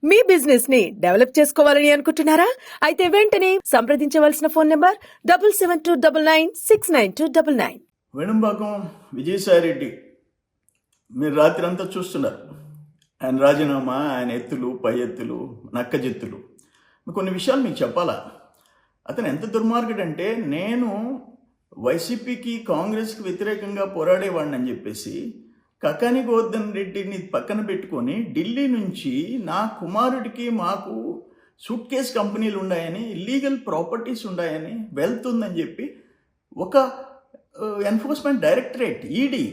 మీ business ని develop చేసుకోవాలని అనుకుంటున్నారా? అయితే వెంటనే సంప్రదించవలసిన ఫోన్ నంబర్ 7729969299. వెనుంబాకం విజయసాయిరెడ్డి మీరు రాత్రి అంతా చూస్తున్నారు. ఆయన రాజీనామా, ఆయన ఎత్తులు, పై ఎత్తులు, నక్కజెత్తులు. కొన్ని విషయాలు మీకు చెప్పాలా. అతను ఎంత దుర్మార్గుడంటే, నేను వైసీపీకి కాంగ్రెస్కి వ్యతిరేకంగా పోరాడేవాడిని అని చెప్పేసి కకాని గోవర్ధన్ రెడ్డిని పక్కన పెట్టుకొని ఢిల్లీ నుంచి నా కుమారుడికి మాకు సూట్ కేస్ కంపెనీలు ఉన్నాయని, ఇల్లీగల్ ప్రాపర్టీస్ ఉన్నాయని, వెల్త్ ఉందని చెప్పి ఒక ఎన్ఫోర్స్మెంట్ డైరెక్టరేట్, ఈడీ,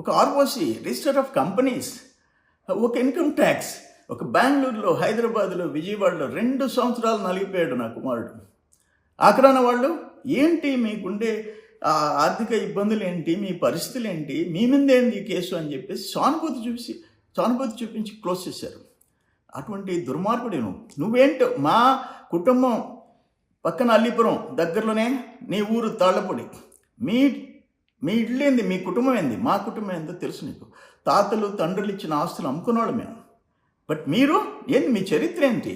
ఒక ఆర్ఓసి, రిజిస్టర్ ఆఫ్ కంపెనీస్, ఒక ఇన్కమ్ ట్యాక్స్, ఒక బెంగళూరులో, హైదరాబాద్లో, విజయవాడలో 2 సంవత్సరాలు నలిగిపోయాడు నా కుమారుడు. ఆఖరాన వాళ్ళు ఏంటి మీకుండే ఆర్థిక ఇబ్బందులు ఏంటి, మీ పరిస్థితులు ఏంటి, మీ మీదేంది ఈ కేసు అని చెప్పేసి సానుభూతి చూపించి క్లోజ్ చేశారు. అటువంటి దుర్మార్గుడు నువ్వేంటో. మా కుటుంబం పక్కన అల్లీపురం దగ్గరలోనే, నీ ఊరు తాళ్ళపొడి, మీ ఇల్లు ఏంది, మీ కుటుంబం ఏంది, మా కుటుంబం ఏందో తెలుసు నీకు. తాతలు తండ్రులు ఇచ్చిన ఆస్తులు అమ్ముకున్నాడు మేము. బట్ మీరు ఏంది, మీ చరిత్ర ఏంటి?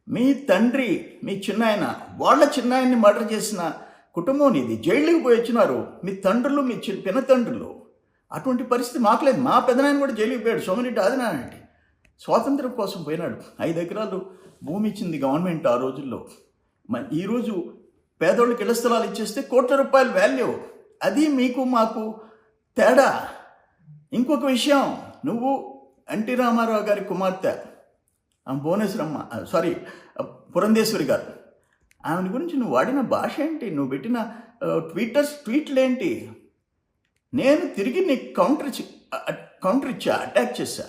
మీ తండ్రి, మీ చిన్నాయన, వాళ్ళ చిన్నాయన్ని మర్డర్ చేసిన కుటుంబం నీది. జైళ్ళకి పోయి వచ్చినారు మీ తండ్రులు, మీ పినతండ్రులు. అటువంటి పరిస్థితి మాకు లేదు. మా పెదనాయన కూడా జైలుకి పోయాడు, సోమిరెడ్డి ఆదినారాయణ. స్వాతంత్రం కోసం పోయినాడు. 5 ఎకరాలు భూమి ఇచ్చింది గవర్నమెంట్ ఆ రోజుల్లో. ఈరోజు పేదోళ్ళకి ఇళ్ల స్థలాలు ఇచ్చేస్తే కోట్ల రూపాయల వాల్యూ. అది మీకు మాకు తేడా. ఇంకొక విషయం, నువ్వు ఎన్టీ రామారావు గారి కుమార్తె భువనేశ్వరమ్మ, పురంధేశ్వరి గారు, ఆమె గురించి నువ్వు వాడిన భాష ఏంటి, నువ్వు పెట్టిన ట్వీట్లు ఏంటి? నేను తిరిగి నీకు కౌంటర్ ఇచ్చా, అటాక్ చేశా.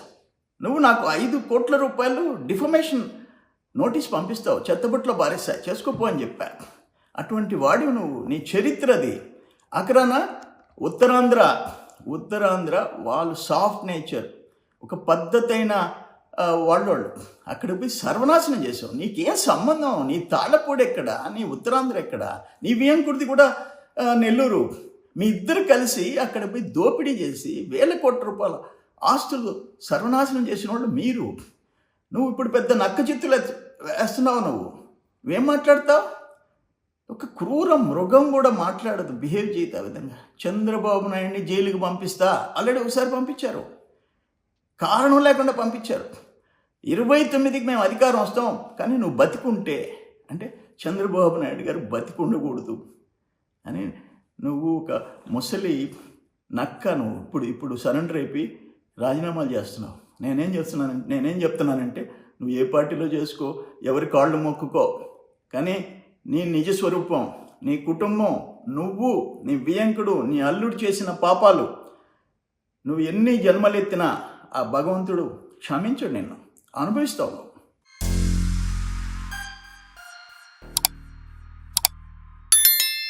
నువ్వు నాకు 5 కోట్ల రూపాయలు డిఫమేషన్ నోటీస్ పంపిస్తావు, చెత్తబుట్లో బారేసా, చేసుకోపో అని చెప్పా. అటువంటి వాడి నువ్వు, నీ చరిత్రది. అక్కడన ఉత్తరాంధ్ర వాళ్ళు సాఫ్ట్ నేచర్, ఒక పద్ధతైన వాళ్ళు అక్కడ పోయి సర్వనాశనం చేసావు. నీకేం సంబంధం? నీ తాళ్ళపూడి ఎక్కడ, నీ ఉత్తరాంధ్ర ఎక్కడ, నీ వియంకుడిది కూడా నెల్లూరు. మీ ఇద్దరు కలిసి అక్కడ పోయి దోపిడీ చేసి 1000 కోట్ల రూపాయల ఆస్తులు సర్వనాశనం చేసిన వాళ్ళు మీరు. నువ్వు ఇప్పుడు పెద్ద నక్క చిత్తులు వేస్తున్నావు. నువ్వేం మాట్లాడతావు? ఒక క్రూర మృగం కూడా మాట్లాడదు, బిహేవ్ చేయదు ఆ విధంగా. చంద్రబాబు నాయుడిని జైలుకి పంపిస్తా, ఆల్రెడీ ఒకసారి పంపించారు, కారణం లేకుండా పంపించారు. 29కి మేము అధికారం వస్తాం, కానీ నువ్వు బతికుంటే, అంటే చంద్రబాబు నాయుడు గారు బతికుండకూడదు అని నువ్వు ఒక ముసలి నక్క. నువ్వు ఇప్పుడు సరెండర్ అయిపోయి రాజీనామాలు చేస్తున్నావు. నేనేం చెప్తున్నానంటే నువ్వు ఏ పార్టీలో చేసుకో, ఎవరి కాళ్ళు మొక్కుకో, కానీ నీ నిజ స్వరూపం, నీ కుటుంబం, నువ్వు, నీ వియంకుడు, నీ అల్లుడు చేసిన పాపాలు, నువ్వు ఎన్ని జన్మలెత్తినా ఆ భగవంతుడు క్షమించడు, నిన్ను అనుభవిస్తావు.